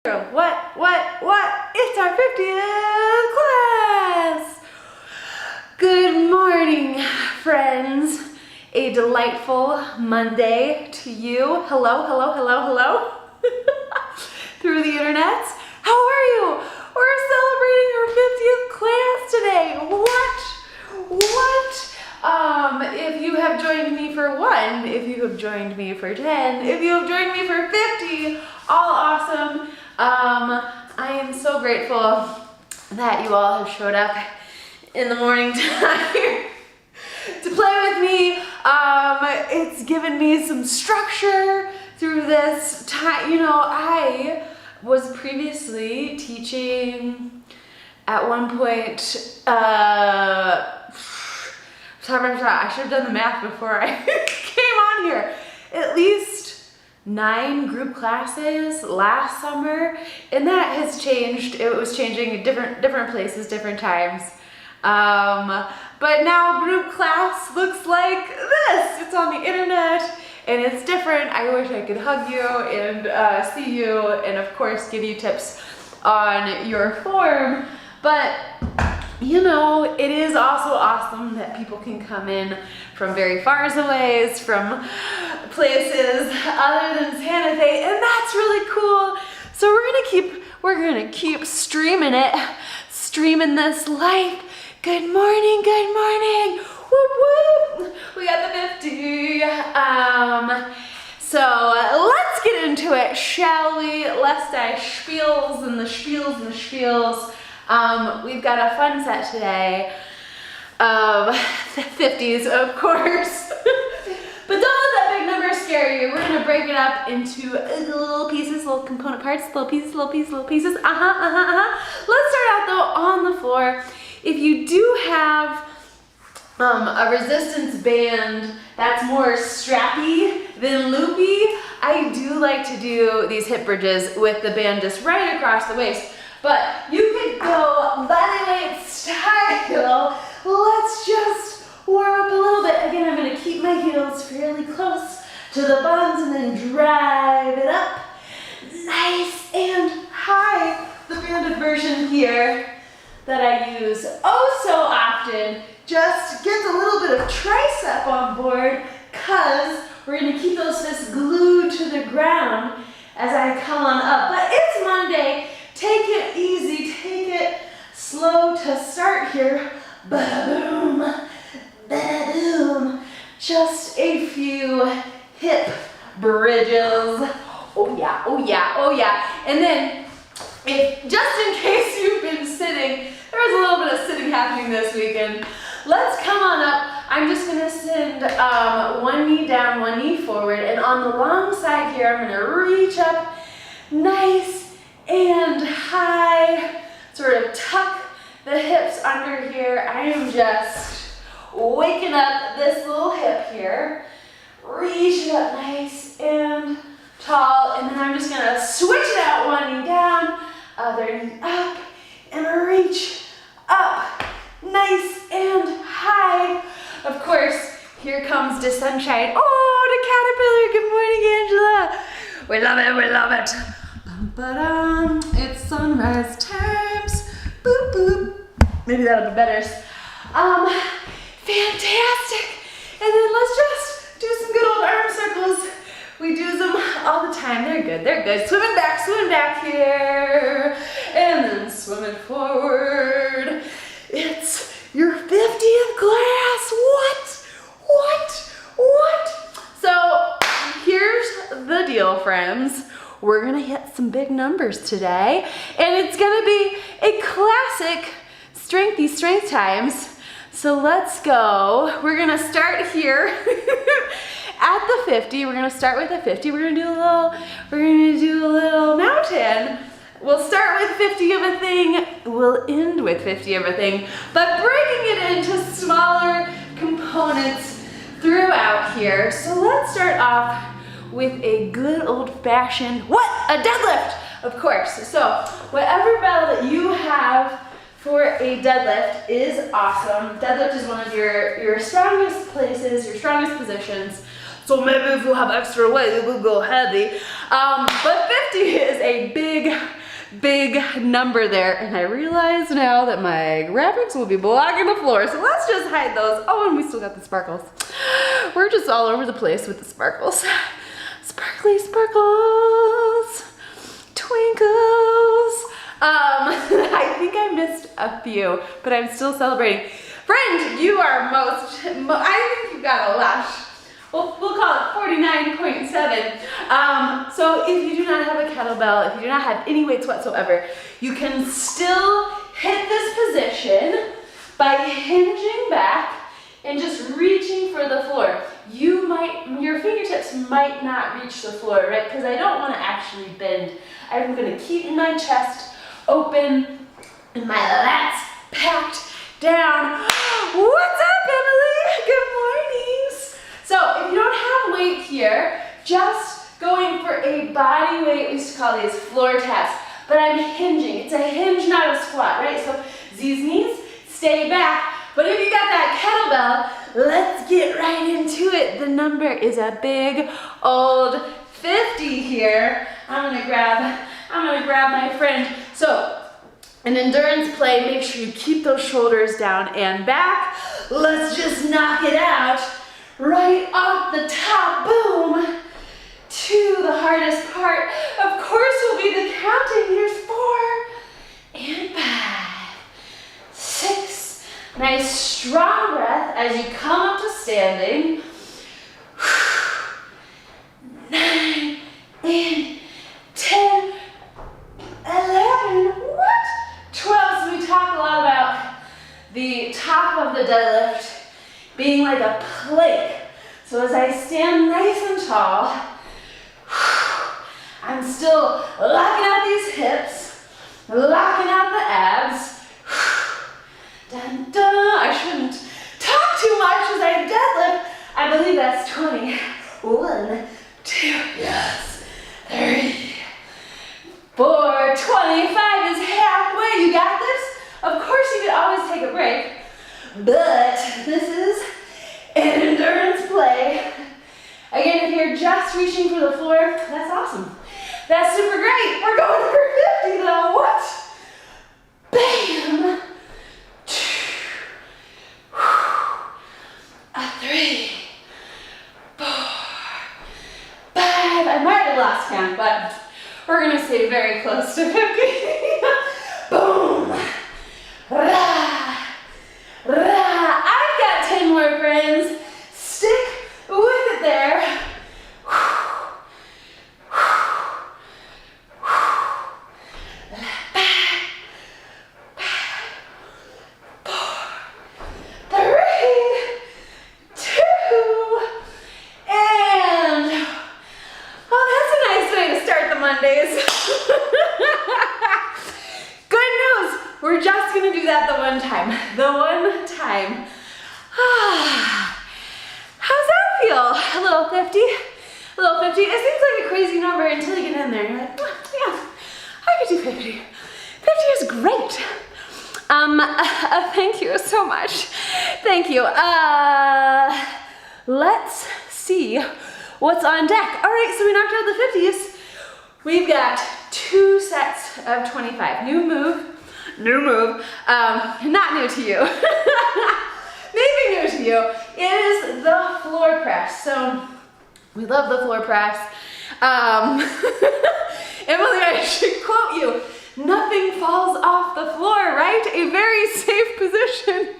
What? It's our 50th class! Good morning, friends. A delightful Monday to you. Hello. Through the internet. How are you? We're celebrating our 50th class today. What? If you have joined me for 1, if you have joined me for 10, if you have joined me for 50, all awesome. I am so grateful that you all have showed up in the morning time to play with me. It's given me some structure through this time. You know, I was previously teaching at one point, I should have done the math before I came on here. At least 9 group classes last summer, and that has changed. It was changing at different places, different times. But now group class looks like this. It's on the internet and it's different. I wish I could hug you and see you and of course give you tips on your form. But you know, it is also awesome that people can come in from very far away, from places other than Santa Fe, and that's really cool. So we're gonna keep streaming this life. Good morning. Whoop whoop. We got the 50. So let's get into it, shall we? Lest I spiels and the spiels. We've got a fun set today of 50s, of course. But don't let that big number scare you. We're gonna break it up into little pieces, little component parts, little pieces. Let's start out though on the floor. If you do have a resistance band that's more strappy than loopy, I do like to do these hip bridges with the band just right across the waist. But you could go bodyweight style. Let's just warm up a little bit. Again, I'm gonna keep my heels fairly close to the buns and then drive it up. Nice and high. The banded version here that I use oh so often just gets a little bit of tricep on board because we're gonna keep those fists glued to the ground as I come on up. But it's Monday. Take it easy, take it slow to start here. Ba-boom, ba-boom. Just a few hip bridges. Oh yeah. And then, just in case you've been sitting, there was a little bit of sitting happening this weekend. Let's come on up. I'm just gonna send one knee down, one knee forward, and on the long side here, I'm gonna reach up nice and high, sort of tuck the hips under here. I am just waking up this little hip here. Reach it up nice and tall, and then I'm just gonna switch it out, one knee down, other knee up, and reach up, nice and high. Of course, here comes the sunshine. Oh, the caterpillar, good morning, Angela. We love it. It's sunrise times. Boop, boop. Maybe that'll be better. Fantastic. And then let's just do some good old arm circles. We do them all the time. They're good. Swimming back here. And then swimming forward. It's your 50th class. What? So here's the deal, friends. We're gonna hit some big numbers today, and it's gonna be a classic strength times. So let's go. We're gonna start here at the 50. We're gonna start with the 50. We're gonna do a little mountain. We'll start with 50 of a thing. We'll end with 50 of a thing, but breaking it into smaller components throughout here. So let's start off with a good old-fashioned, a deadlift, of course. So whatever bell that you have for a deadlift is awesome. Deadlift is one of your strongest places, your strongest positions. So maybe if you have extra weight, it will go heavy. But 50 is a big number there. And I realize now that my graphics will be blocking the floor. So let's just hide those. Oh, and we still got the sparkles. We're just all over the place with the sparkles. Sparkly sparkles, twinkles. I think I missed a few, but I'm still celebrating. Friend, you are I think you got a lash. We'll call it 49.7. So if you do not have a kettlebell, if you do not have any weights whatsoever, you can still hit this position by hinging back and just reaching for the floor. Your fingertips might not reach the floor, right? Because I don't want to actually bend. I'm going to keep my chest open and my lats packed down. What's up, Emily? Good mornings. So if you don't have weight here, just going for a body weight, we used to call these floor taps, but I'm hinging. It's a hinge, not a squat, right? So these knees stay back. But if you got that kettlebell, let's get right into it. The number is a big old 50 here. I'm gonna grab my friend. So an endurance play, make sure you keep those shoulders down and back. Let's just knock it out right off the top, boom, to the hardest part. Of course will be the counting. Here's 4 and 5, 6. Nice strong breath as you come up to standing. 9 and 10, 11, what? 12. So we talk a lot about the top of the deadlift being like a plank. So as I stand nice and tall, I'm still locking out these hips, locking out the abs. Dun, dun. I shouldn't talk too much as I deadlift. I believe that's 20. 1, 2, yes, 3, 4, 25 is halfway. You got this? Of course you could always take a break, but this is an endurance play. Again, if you're just reaching for the floor, that's awesome. That's super great. We're going for 50 though. What? Bam! 3, 4, 5. I might have lost count, but we're gonna stay very close to 50. Boom. Rah. Rah. I've got 10 more, friends. Stick with it there. The one time. How's that feel? A little 50? A little 50? It seems like a crazy number until you get in there and you're like, yeah, I could do 50. 50 is great. Thank you so much. Thank you. Let's see what's on deck. All right, so we knocked out the 50s. We've got 2 sets of 25. New move. Not new to you. Maybe new to you. It is the floor press. So we love the floor press. Emily, I should quote you. Nothing falls off the floor, right? A very safe position.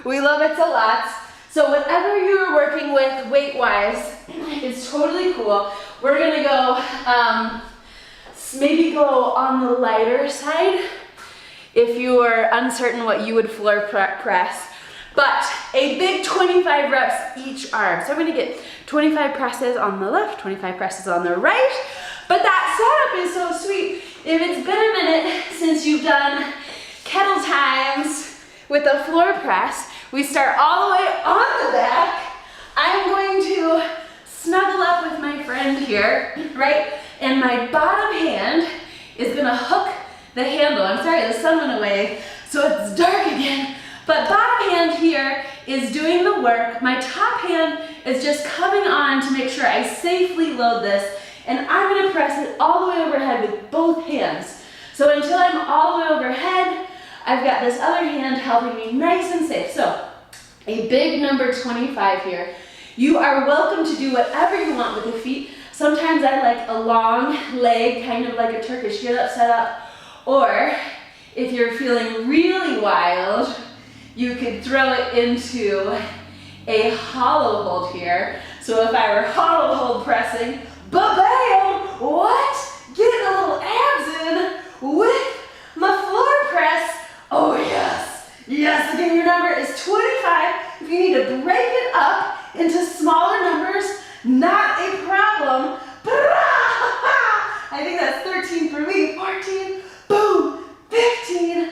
We love it a lot. So whatever you're working with weight-wise is totally cool. We're gonna go maybe go on the lighter side if you are uncertain what you would floor press. But a big 25 reps each arm. So I'm gonna get 25 presses on the left, 25 presses on the right. But that setup is so sweet. If it's been a minute since you've done kettle times with a floor press, we start all the way on the back. I'm going to snuggle up with my friend here, right? And my bottom hand is gonna hook the handle. I'm sorry, the sun went away, so it's dark again. But bottom hand here is doing the work. My top hand is just coming on to make sure I safely load this, and I'm gonna press it all the way overhead with both hands. So until I'm all the way overhead, I've got this other hand helping me nice and safe. So a big number 25 here. You are welcome to do whatever you want with the feet. Sometimes I like a long leg, kind of like a Turkish get-up setup, or if you're feeling really wild, you could throw it into a hollow hold here. So if I were hollow hold pressing, ba-bam, what? Getting a little abs in with my floor press. Oh yes, yes, again your number is 25. If you need to break it up into smaller numbers, not a problem. I think that's 13 for me, 14, boom, 15,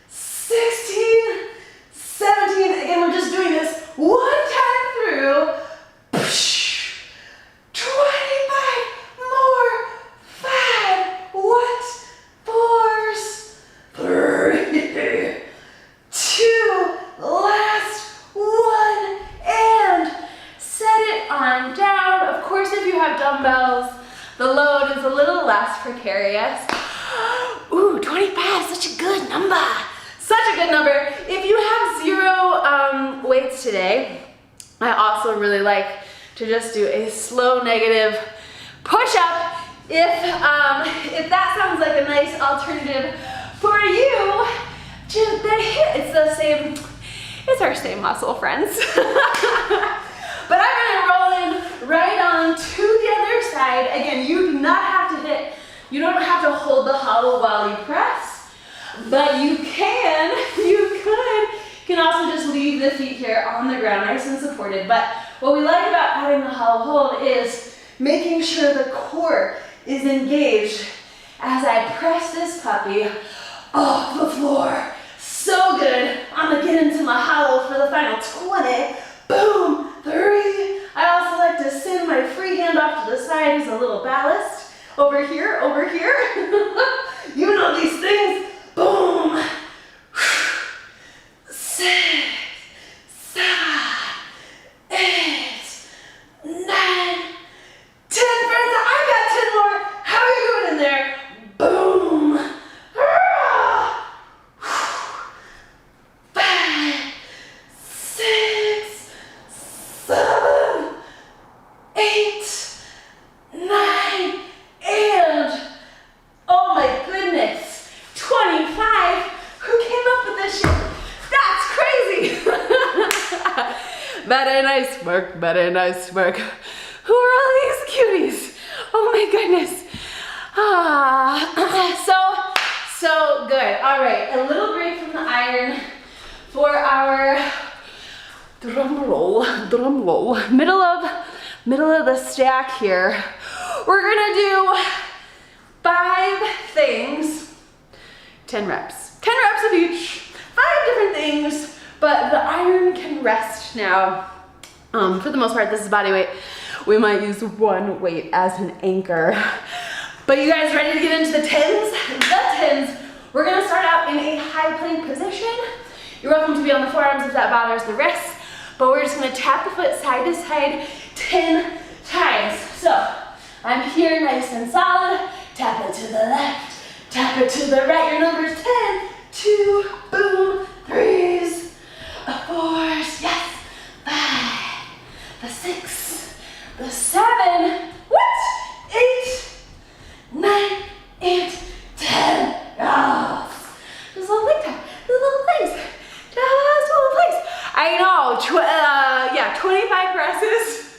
16, 17. Again, we're just doing this one time through. 25 more, 5, what? 4s, 3, 2, last one, and set it on down. Of course, if you have dumbbells, the load is a little less precarious. Ooh, 25, such a good number. Such a good number. If you have 0 weights today, I also really like to just do a slow negative push-up. If that sounds like a nice alternative for you, just then hit. It's our same muscle, friends. But I'm gonna roll in right on to the other side. Again, you do not have to hit, you don't have to hold the hollow while you press, but you can also just leave the feet here on the ground, nice and supported. But what we like about adding the hollow hold is making sure the core is engaged as I press this puppy off the floor. So good. I'm gonna get into my hollow for the final 20. Boom, 3. I also like to send my free hand off to the side as a little ballast. Over here, over here. You know these things. Boom. 6, 7, 8, 9, 10. Friends, I got 10 more. How are you doing in there? Boom. 5, 6, 7, 8, 9, and oh my goodness, 25. Who came up with this shit? That's crazy. Very nice work, very nice work. Who are all these cuties? Oh my goodness. So good. All right, a little break from the iron for our drum roll, middle of the stack here. We're gonna do 5 things, 10 reps. 10 reps of each, 5 different things, but the iron can rest now. For the most part, this is body weight. We might use one weight as an anchor. But you guys ready to get into the tens? The tens. We're gonna start out in a high plank position. You're welcome to be on the forearms if that bothers the wrists, but we're just gonna tap the foot side to side 10 times. So I'm here nice and solid. Tap it to the left, tap it to the right. Your number's 10, 2, boom, 3s, 4s, yes, 5, the 6, the 7, what? 8, 9, and 10. Oh, this little leg tap, these little legs, just little legs. I know, yeah, 25 presses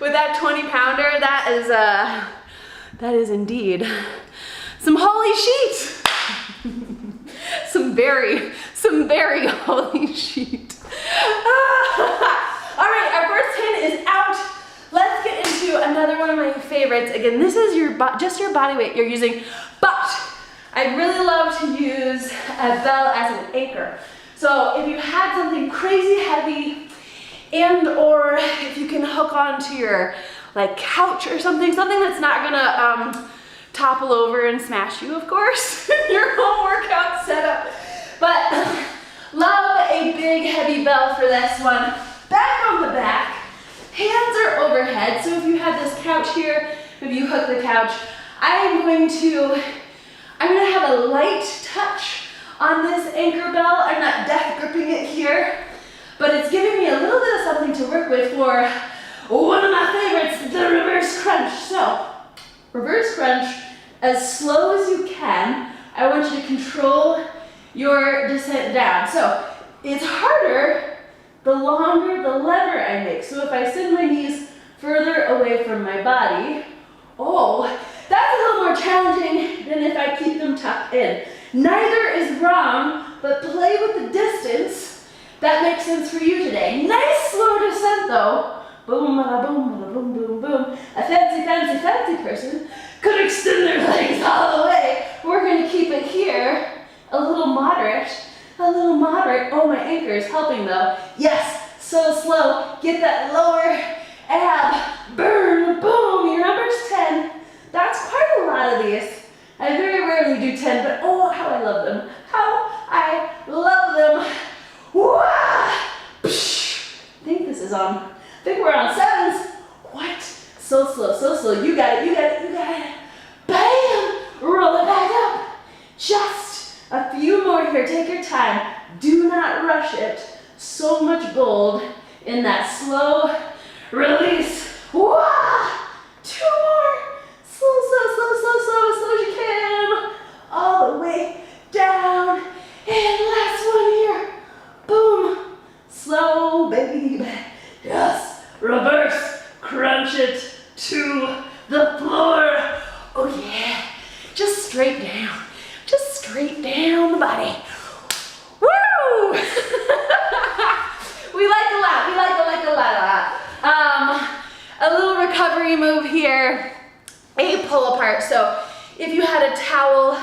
with that 20-pounder. That is indeed some holy sheet. some very holy sheet. All right, our first 10 is out. Let's get into another one of my favorites. Again, this is just your body weight you're using, but I really love to use a bell as an anchor. So if you had something crazy heavy, and or if you can hook onto your like couch or something that's not gonna topple over and smash you, of course, your home workout setup. But Love a big heavy bell for this one. Back on the back, hands are overhead. So if you have this couch here, if you hook the couch, I'm going to have a light touch on this anchor bell. I'm not death gripping it here, but it's giving me a little bit of something to work with for one of my favorites, the reverse crunch. So, reverse crunch, as slow as you can. I want you to control your descent down. So, it's harder the longer the lever I make. So if I send my knees further away from my body, that's a little more challenging than if I keep them tucked in. Neither is wrong, but play with the distance that makes sense for you today. Nice slow descent though. Boom, bada, boom, bada, boom, boom, boom. A fancy person could extend their legs all the way. We're gonna keep it here, a little moderate. Oh, my anchor is helping though. Yes, so slow. Get that lower ab, burn, boom. Your number's 10. That's quite a lot of these. I very rarely do 10, but oh, how I love them. How I love them. Wah! Psh. I think we're on 7s. What? So slow. You got it. Bam! Roll it back up. Just a few more here. Take your time. Do not rush it. So much gold in that slow release. Wah! 2 more. Slow as you can. All the way down. And last one here. Boom. Slow, baby. Yes. Reverse. Crunch it to the floor. Oh yeah. Just straight down. The body. Woo! We like a lot. A little recovery move here. A pull apart. So if you had a towel,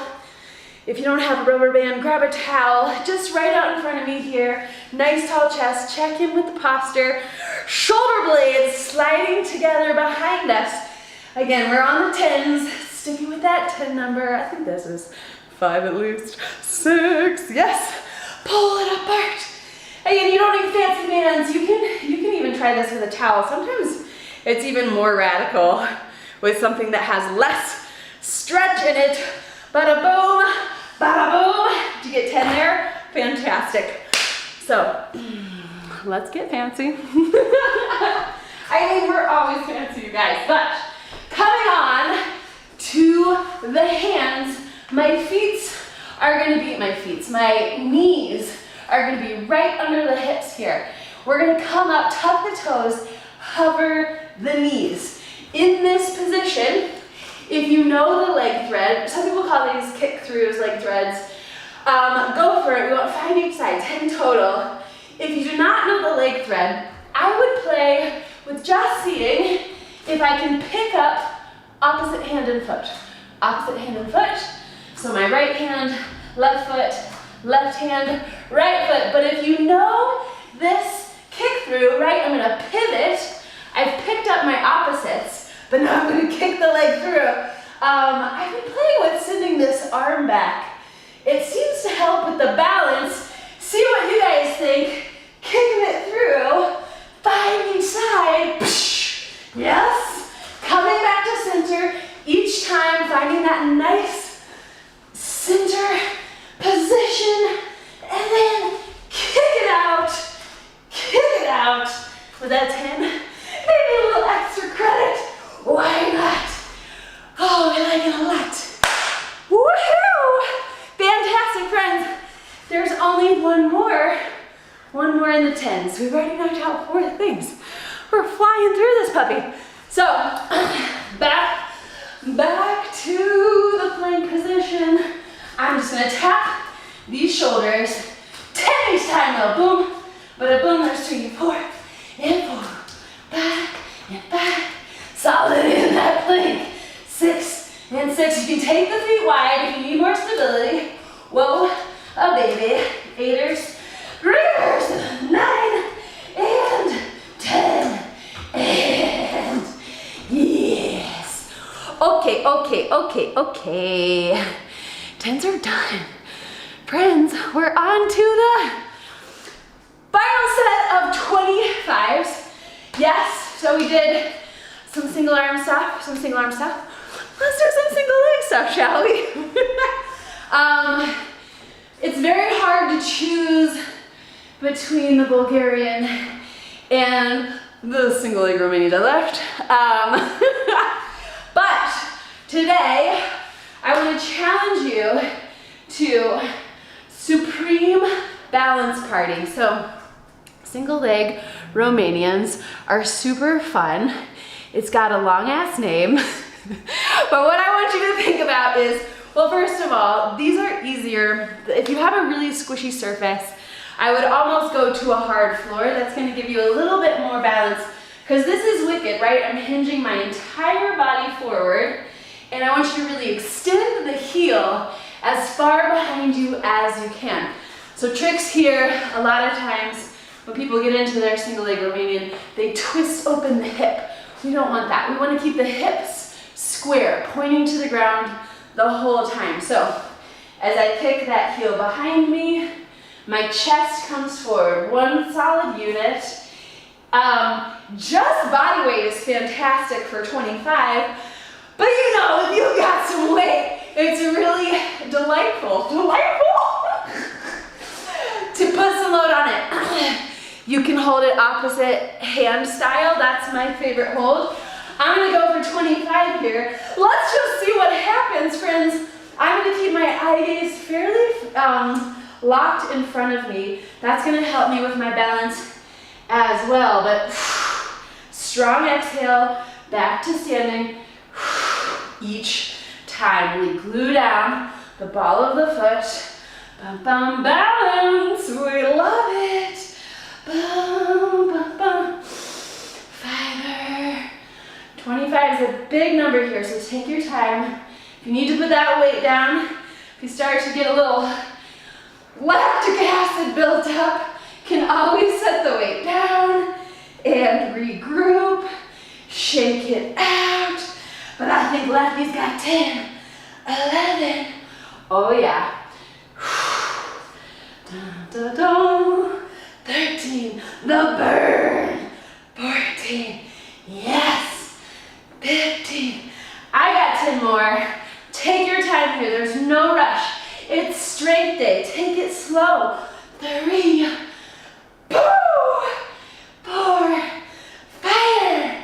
if you don't have a rubber band, grab a towel just right out in front of me here. Nice tall chest. Check in with the posture. Shoulder blades sliding together behind us. Again, we're on the 10s. Sticking with that 10 number. I think this is 5 at least. 6. Yes. Pull it apart. Again, you don't need fancy bands. You can even try this with a towel. Sometimes it's even more radical with something that has less stretch in it. Bada boom, bada boom. Did you get 10 there? Fantastic. So, let's get fancy. I mean, we're always fancy, you guys, but coming on to the hands, my knees are gonna be right under the hips here. We're gonna come up, tuck the toes, hover the knees. In this position, if you know the leg thread, some people call these kick throughs, leg threads, go for it. We want 5 each side, 10 total. If you do not know the leg thread, I would play with just seeing if I can pick up opposite hand and foot. Opposite hand and foot. So my right hand, left foot, left hand, right foot. But if you know this kick through, right, I'm gonna pivot. I've picked up my opposites, but now I'm gonna kick the leg through. I've been playing with sending this arm back. It seems to help with the balance. See what you guys think. Kicking it through, 5 each side. Yes. Coming back to center. Each time finding that nice center position. And then kick it out with that 10. Maybe a little extra credit. Why not? Oh, I like it a lot. Woohoo! Fantastic, friends. There's only one more in the 10s. We've already knocked out 4 things. We're flying through this puppy. So, back to the plank position. I'm just gonna tap these shoulders. 10 each time though, boom. But a boom, there's 3 and 4, and 4. Back and back. Solid in that plank. 6 and 6. You can take the feet wide if you need more stability. Whoa, a baby. 8ers, 3ers, 9, and 10. And yes. Okay. 10s are done. Friends, we're on to the Final set of 25s. Yes, so we did some single arm stuff, some single arm stuff. Let's do some single leg stuff, shall we? It's very hard to choose between the Bulgarian and the single leg Romanian deadlift. But today, I want to challenge you to supreme balance party. So single leg Romanians are super fun. It's got a long ass name. But what I want you to think about is, well, first of all, these are easier. If you have a really squishy surface, I would almost go to a hard floor. That's gonna give you a little bit more balance, because this is wicked, right? I'm hinging my entire body forward, and I want you to really extend the heel as far behind you as you can. So tricks here, a lot of times when people get into their single leg Romanian, they twist open the hip. We don't want that. We want to keep the hips square, pointing to the ground the whole time. So as I kick that heel behind me, my chest comes forward, one solid unit. Just body weight is fantastic for 25, but you know, if you've got some weight, it's really delightful to put some load on it. You can hold it opposite hand style. That's my favorite hold. I'm gonna go for 25 here. Let's just see what happens, friends. I'm gonna keep my eye gaze fairly locked in front of me. That's gonna help me with my balance as well. But strong exhale, back to standing. Each time we glue down the ball of the foot. Bum, bum, balance, we love it. Bum, bum, bum. Fiver. 25 is a big number here, so take your time. If you need to put that weight down, if you start to get a little lactic acid built up, can always set the weight down and regroup, shake it out. But I think lefty's got 10, 11, oh yeah. Dun, dun, dun. 13, the burn. 14, yes. 15, I got 10 more. Take your time here, there's no rush. It's strength day, take it slow. 3, 4, 5,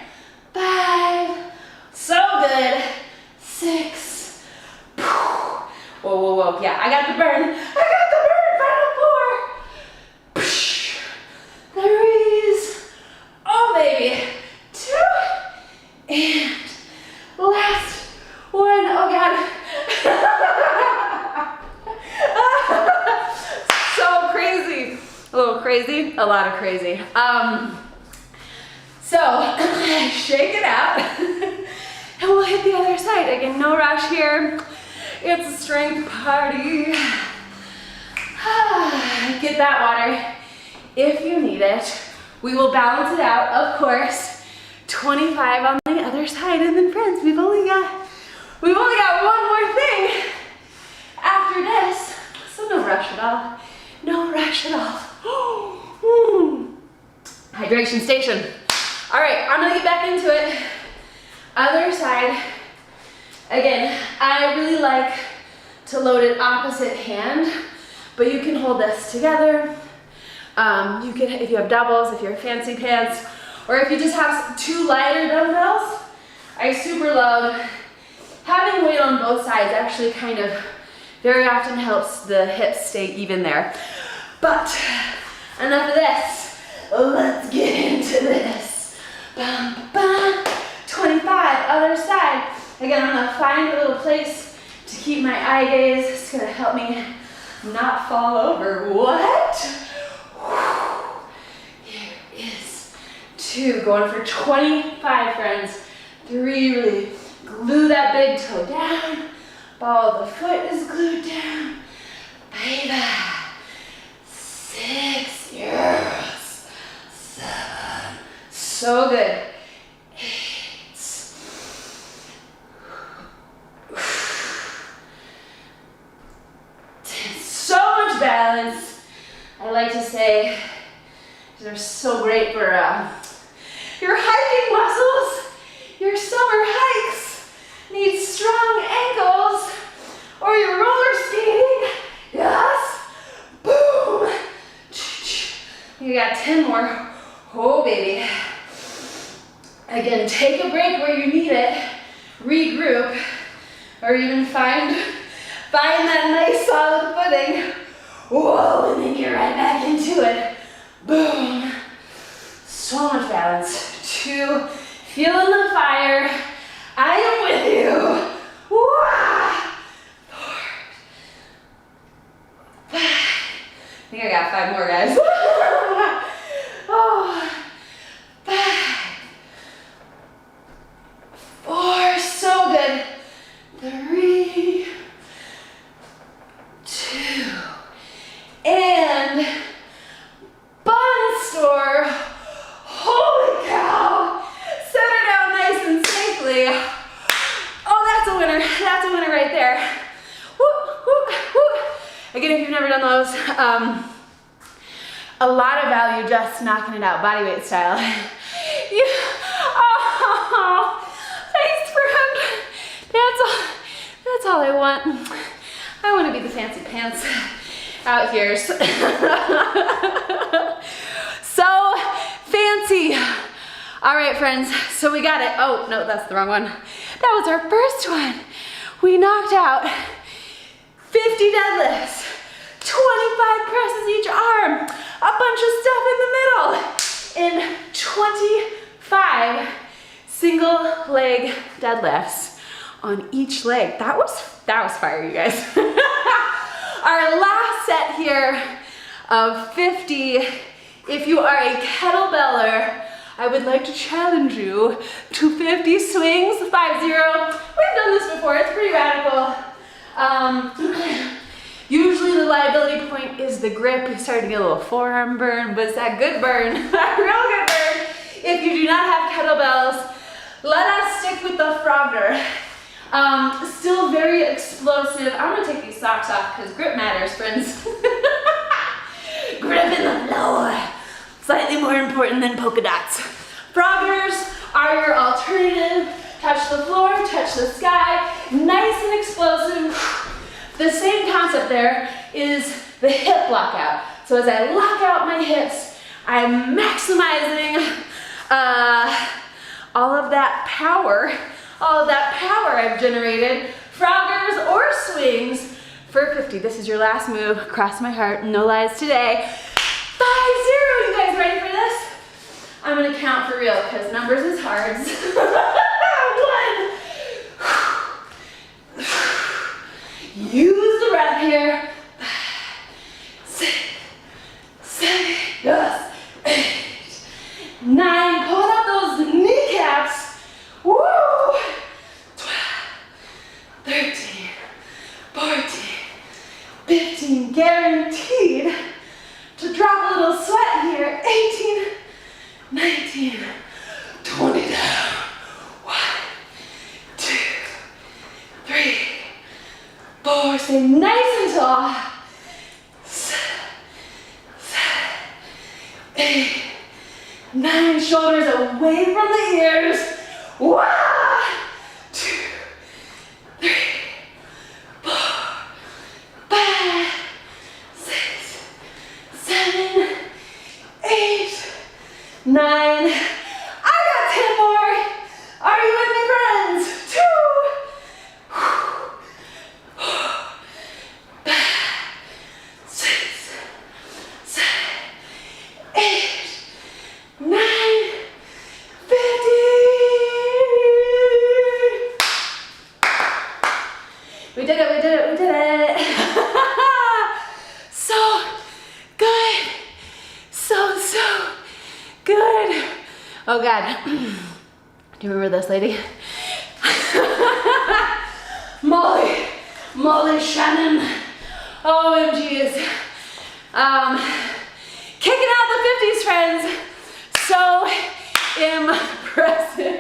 so good. 6, whoa, whoa, whoa, yeah, I got the burn. Final 4. 3s, oh baby. 2, and last one. Oh God. So crazy. A little crazy, a lot of crazy. So shake it out and we'll hit the other side. Again, no rush here. It's a strength party. Get that water if you need it. We will balance it out, of course. 25 on the other side, and then friends, we've only got one more thing after this. So no rush at all. No rush at all. Hydration station. All right, I'm gonna get back into it. Other side. Again, I really like to load it opposite hand, but you can hold this together. You can, if you have doubles, if you're fancy pants, or if you just have 2 lighter dumbbells. I super love having weight on both sides. Actually kind of very often helps the hips stay even there. But enough of this. Let's get into this. Bum, bum. 25, other side. Again, I'm gonna find a little place to keep my eye gaze. It's gonna help me not fall over. What? Here is 2, going for 25, friends. 3, really glue that big toe down. Ball of the foot is glued down. 5, 6, yes. 7, so good. 8, so much balance. I like to say These are so great for your hiking muscles. Your summer hikes need strong ankles, or your roller skating. Yes. Boom. You got 10 more. Oh, baby. Again, take a break where you need it. Regroup, or even find that nice solid footing. Whoa, and then get right back into it. Boom. So much balance. 2, feeling the fire. I am with you. Wah! 4, 5. I think I got 5 more, guys. Oh, 5, 4, so good. 3, 2, and bun store. Holy cow! Set her down nice and safely. Oh, that's a winner. That's a winner right there. Woo, woo, woo. Again, if you've never done those, a lot of value just knocking it out, bodyweight style. Oh, thanks, friend. That's all I want. I want to be the fancy pants out here. So fancy. All right, friends, so we got it. Oh, no, that's the wrong one. That was our first one. We knocked out 50 deadlifts, 25 presses each arm, a bunch of stuff in the middle, and 25 single leg deadlifts on each leg. That was fire, you guys. Our last set here of 50. If you are a kettlebeller, I would like to challenge you to 50 swings, 5-0. We've done this before, it's pretty radical. Usually the liability point is the grip. You start to get a little forearm burn, but it's that good burn, that real good burn. If you do not have kettlebells, let us stick with the Frogger. Still very explosive. I'm gonna take these socks off because grip matters, friends. Grip in the floor. Slightly more important than polka dots. Froggers are your alternative. Touch the floor, touch the sky. Nice and explosive. The same concept there is the hip lockout. So as I lock out my hips, I'm maximizing all of that power I've generated. Froggers or swings for 50. This is your last move. Cross my heart, no lies today. 5-0, you guys ready for this? I'm gonna count for real because numbers is hard. 1. Use the breath here. 6, 7, yes, 8, 9. Pull up those kneecaps. Woo! 12, 13, 14, 15. Guaranteed to drop a little sweat here. 18, 19, 20 down. 1, 2, 3, 4. Stay nice and tall. 7, 8, 9. Shoulders away from the ears. 1, 2, 3, 4, 5, 6, 7, 8, 9. I got 10 more. Are you with me, friends? 2, 5, 6, 7, 8, 9, 50. We did it, we did it, we did it. So good. So good. Oh God. Do you remember this lady? Molly Shannon. OMGs. Kicking out the 50s, friends. So impressive.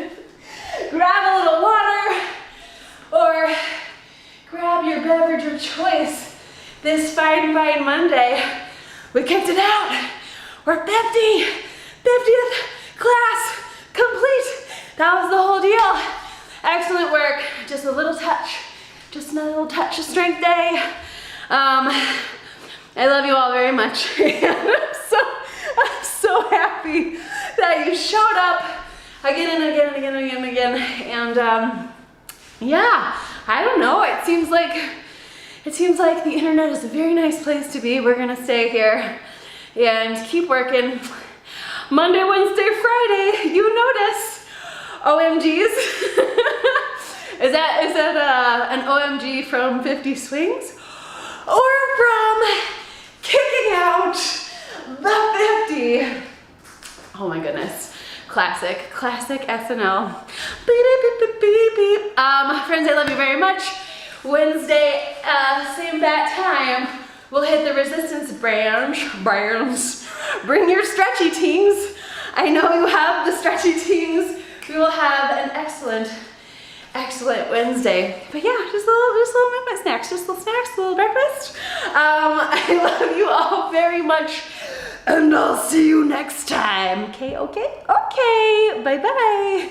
Grab a little water or grab your beverage of choice this Fine Monday. We kicked it out. We're 50th class complete. That was the whole deal. Excellent work. Just a little touch. Just another little touch of strength day. I love you all very much. I'm so happy that you showed up again and again and again and again and again. And yeah, I don't know. It seems like the internet is a very nice place to be. We're gonna stay here and keep working. Monday, Wednesday, Friday, you notice. OMGs. Is that an OMG from 50 swings? Or from kicking out the 50? Oh my goodness. Classic SNL. Beep, beep, beep, beep, beep. Friends, I love you very much. Wednesday, same bat time, we'll hit the resistance branch. Bring your stretchy tings. I know you have the stretchy tings. We will have an excellent Wednesday. But yeah, just little movement snacks, just little snacks, little breakfast. I love you all very much, and I'll see you next time. Okay. Bye-bye.